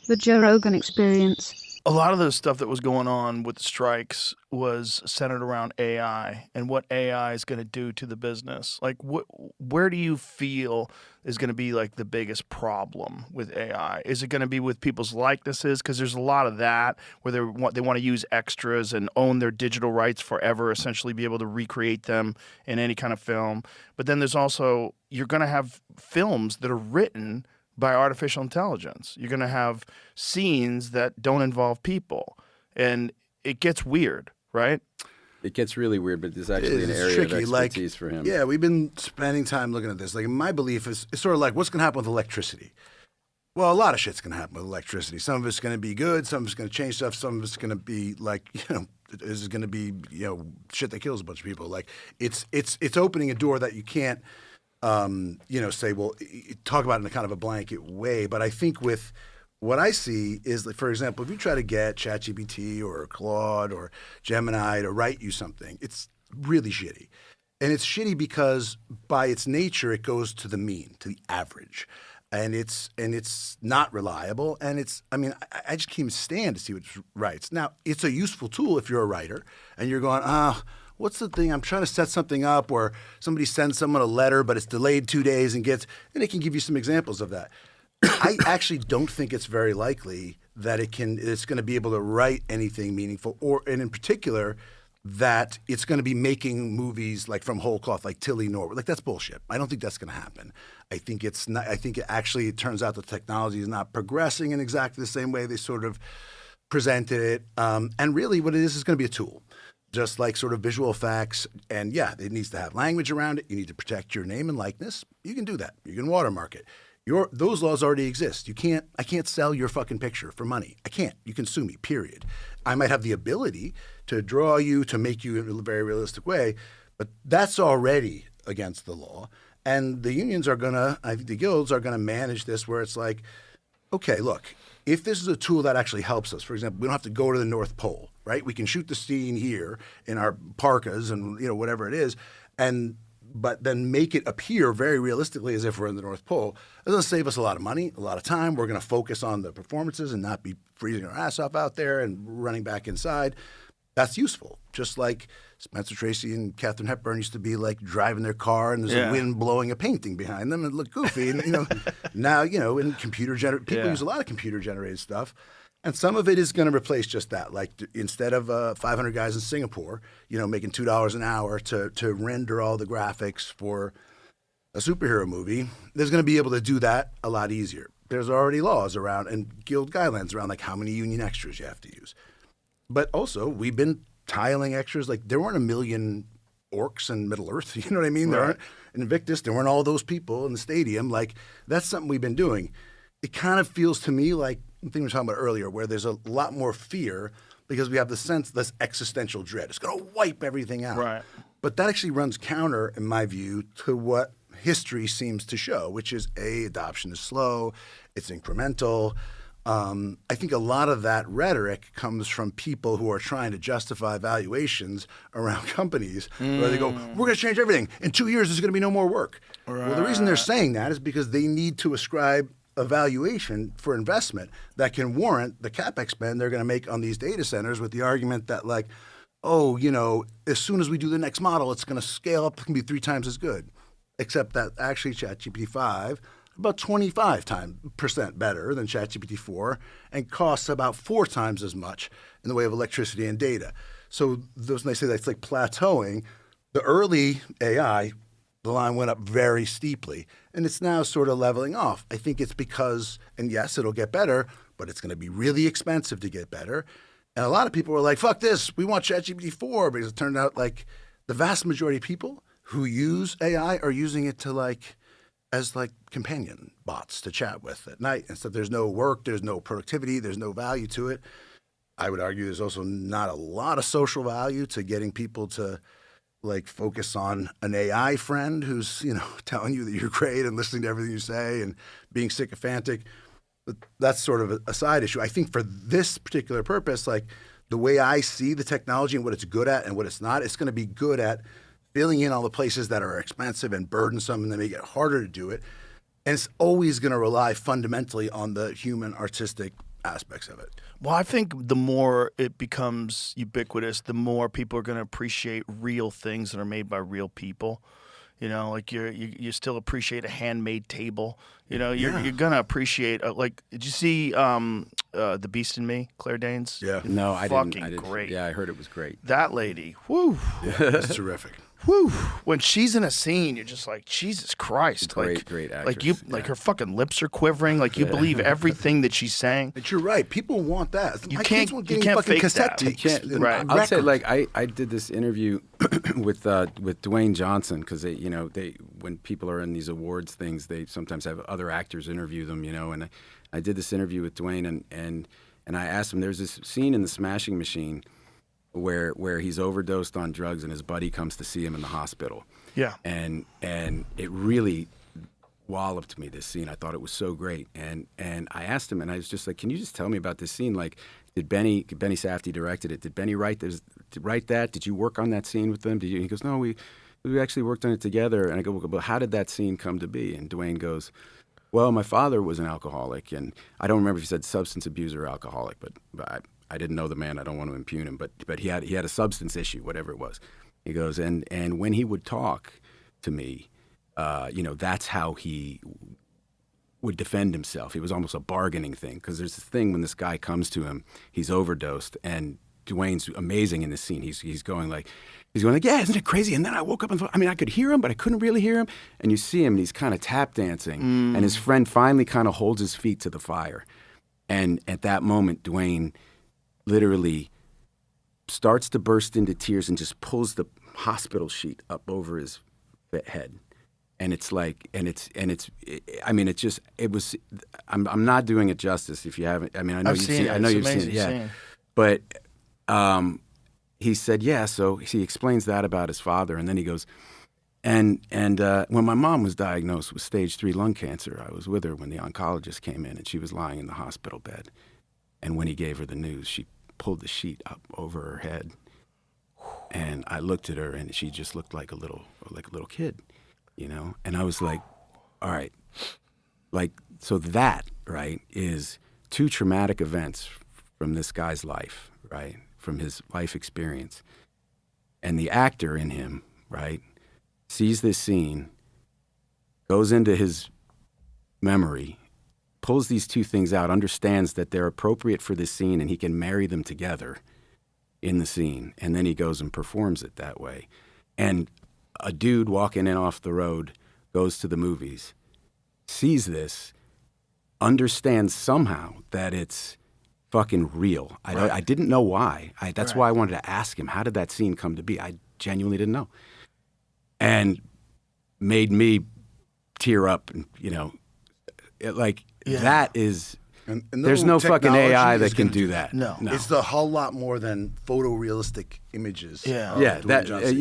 The Joe Rogan Experience. A lot of the stuff that was going on with the strikes was centered around AI and what AI is going to do to the business. Like, where do you feel is going to be like the biggest problem with AI? Is it going to be with people's likenesses? Because there's a lot of that where they want to use extras and own their digital rights forever, essentially be able to recreate them in any kind of film. But then there's also you're going to have films that are written by artificial intelligence. You're going to have scenes that don't involve people, and it gets weird, right? It gets really weird, but there's It actually is. an It's area of tricky. expertise for him. Yeah, we've been spending time looking at this. Like, my belief is it's sort of like what's going to happen with electricity. Well, a lot of shit's going to happen with electricity. Some of it's going to be good. Some of it's going to change stuff. Some of it's going to be like, is going to be, shit that kills a bunch of people. Like, it's opening a door that you can't, say, well, talk about it in a kind of a blanket way. But I think with what I see is, like, for example, if you try to get ChatGPT or Claude or Gemini to write you something, it's really shitty. And it's shitty because by its nature, it goes to the mean, to the average. And it's not reliable. And I just can't even stand to see what it writes. Now, it's a useful tool if you're a writer and you're going, what's the thing? I'm trying to set something up, or somebody sends someone a letter, but it's delayed 2 days and it can give you some examples of that. I actually don't think it's very likely that it's going to be able to write anything meaningful, and in particular, that it's going to be making movies like from whole cloth, like Tilly Norwood. Like, that's bullshit. I don't think that's going to happen. I think it's not. I think it turns out the technology is not progressing in exactly the same way they sort of presented it. And really, what it is going to be a tool, just like sort of visual effects. And yeah, it needs to have language around it. You need to protect your name and likeness. You can do that. You can watermark it. Those laws already exist. I can't sell your fucking picture for money. I can't. You can sue me, period. I might have the ability to draw you, to make you in a very realistic way, but that's already against the law. And the unions the guilds are gonna manage this where it's like, okay, look, if this is a tool that actually helps us, for example, we don't have to go to the North Pole, right? We can shoot the scene here in our parkas and whatever it is, but then make it appear very realistically as if we're in the North Pole. It's going to save us a lot of money, a lot of time. We're going to focus on the performances and not be freezing our ass off out there and running back inside. That's useful. Just like Spencer Tracy and Katharine Hepburn used to be like driving their car and there's a wind blowing a painting behind them and it looked goofy. And now in people use a lot of computer generated stuff. And some of it is going to replace just that. Like, instead of 500 guys in Singapore, making $2 an hour to render all the graphics for a superhero movie, there's going to be able to do that a lot easier. There's already laws around and guild guidelines around like how many union extras you have to use. But also, we've been tiling extras. Like, there weren't a million orcs in Middle Earth. You know what I mean? Right. There aren't in Invictus. There weren't all those people in the stadium. Like, that's something we've been doing. It kind of feels to me like the thing we were talking about earlier, where there's a lot more fear because we have this existential dread. It's going to wipe everything out. Right. But that actually runs counter, in my view, to what history seems to show, which is adoption is slow, it's incremental. I think a lot of that rhetoric comes from people who are trying to justify valuations around companies where they go, we're going to change everything. In 2 years, there's going to be no more work. Right. Well, the reason they're saying that is because they need to ascribe a valuation for investment that can warrant the capex spend they're going to make on these data centers, with the argument that, like, as soon as we do the next model, it's going to scale up, it can be 3 times as good. Except that actually ChatGPT-5 about 25% better than ChatGPT-4 and costs about 4 times as much in the way of electricity and data. So when they say that's like plateauing, the early AI, the line went up very steeply, and it's now sort of leveling off. I think it's because, and yes, it'll get better, but it's going to be really expensive to get better. And a lot of people were like, fuck this, we want ChatGPT-4, because it turned out like the vast majority of people who use AI are using it to as companion bots to chat with at night. And so there's no work, there's no productivity, there's no value to it. I would argue there's also not a lot of social value to getting people to focus on an AI friend who's, telling you that you're great and listening to everything you say and being sycophantic. But that's sort of a side issue. I think for this particular purpose, the way I see the technology and what it's good at and what it's not, it's going to be good at filling in all the places that are expensive and burdensome and they make it harder to do it. And it's always going to rely fundamentally on the human artistic aspects of it. Well, I think the more it becomes ubiquitous, the more people are going to appreciate real things that are made by real people. You know, like you still appreciate a handmade table. You know, you're gonna appreciate Did you see The Beast in Me, Claire Danes? Yeah. No, I didn't. Great. Yeah, I heard it was great. That lady, whoo, It's terrific. whoo. When she's in a scene, you're just like, Jesus Christ, Great actress. Like her fucking lips are quivering, like you believe everything that she's saying. But you're right. People want that. You My can't- kids want you getting can't fucking fake cassette that. You tapes. can't, and right. I'll say, records. like, I did this interview with Dwayne Johnson because they when people are in these awards things, they sometimes have other actors interview them, and I did this interview with Dwayne and I asked him. There's this scene in The Smashing Machine where he's overdosed on drugs and his buddy comes to see him in the hospital. Yeah. And it really walloped me, this scene. I thought it was so great. And I asked him, and I was just like, can you just tell me about this scene? Like, did Benny Safdie directed it? Did Benny write that? Did you work on that scene with them? He goes, no, we actually worked on it together. And I go, well, but how did that scene come to be? And Dwayne goes, well, my father was an alcoholic, and I don't remember if he said substance abuser or alcoholic, but I didn't know the man. I don't want to impugn him, but he had a substance issue, whatever it was. He goes, and when he would talk to me, that's how he would defend himself. It was almost a bargaining thing, because there's this thing when this guy comes to him, he's overdosed, and Dwayne's amazing in this scene. He's going like, yeah, isn't it crazy? And then I woke up and I could hear him, but I couldn't really hear him. And you see him, and he's kind of tap dancing, and his friend finally kind of holds his feet to the fire. And at that moment, Dwayne literally starts to burst into tears and just pulls the hospital sheet up over his head. And it's like, I'm not doing it justice if you haven't. I mean, I know I've you've seen seen it. I know It's you've seen it. amazing Yeah. scene. But he said, yeah, so he explains that about his father. And then he goes, and when my mom was diagnosed with stage 3 lung cancer, I was with her when the oncologist came in, and she was lying in the hospital bed. And when he gave her the news, she pulled the sheet up over her head. And I looked at her, and she just looked like a little kid, And I was like, all right, like, so that, right, is 2 traumatic events from this guy's life, right, from his life experience. And the actor in him, right, sees this scene, goes into his memory, pulls these 2 things out, understands that they're appropriate for this scene, and he can marry them together in the scene, and then he goes and performs it that way. And a dude walking in off the road goes to the movies, sees this, understands somehow that it's fucking real. I didn't know why. That's why I wanted to ask him, how did that scene come to be? I genuinely didn't know. And made me tear up, and that is... And there's no fucking AI that can gonna do that. No. It's a whole lot more than photorealistic images. Yeah. of Yeah, Dwayne that Johnson.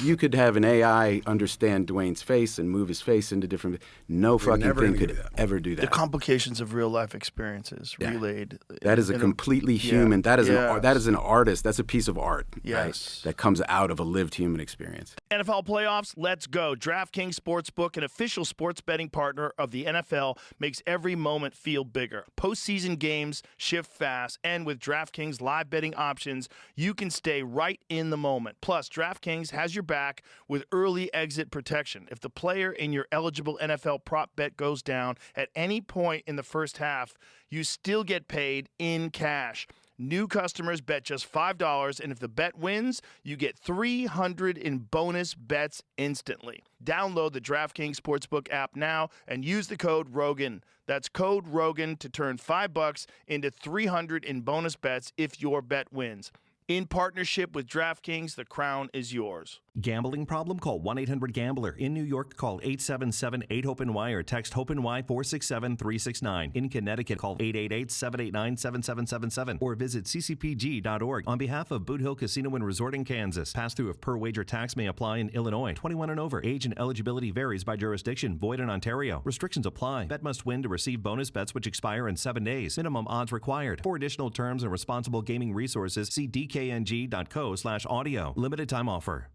you could have an AI understand Dwayne's face and move his face into different. No fucking never thing gonna could do that. ever do The that. complications of real life experiences relayed. That is a in completely human. That is yes. that is an artist. That's a piece of art. Yes. Right? That comes out of a lived human experience. NFL playoffs, let's go. DraftKings Sportsbook, an official sports betting partner of the NFL, makes every moment feel bigger. Postseason games shift fast, and with DraftKings live betting options, you can stay right in the moment. Plus, DraftKings has your back with early exit protection. If the player in your eligible NFL prop bet goes down at any point in the first half, you still get paid in cash. New customers bet just $5, and if the bet wins, you get $300 in bonus bets instantly. Download the DraftKings Sportsbook app now and use the code ROGAN. That's code ROGAN to turn $5 into $300 in bonus bets if your bet wins. In partnership with DraftKings, the crown is yours. Gambling problem? Call 1-800-GAMBLER. In New York, call 877-8-HOPE-NY or text HOPE-NY 467-369. In Connecticut, call 888-789-7777 or visit ccpg.org. On behalf of Boot Hill Casino and Resort in Kansas, pass-through of per-wager tax may apply in Illinois. 21 and over. Age and eligibility varies by jurisdiction. Void in Ontario. Restrictions apply. Bet must win to receive bonus bets which expire in 7 days. Minimum odds required. For additional terms and responsible gaming resources, see dkng.co/audio. Limited time offer.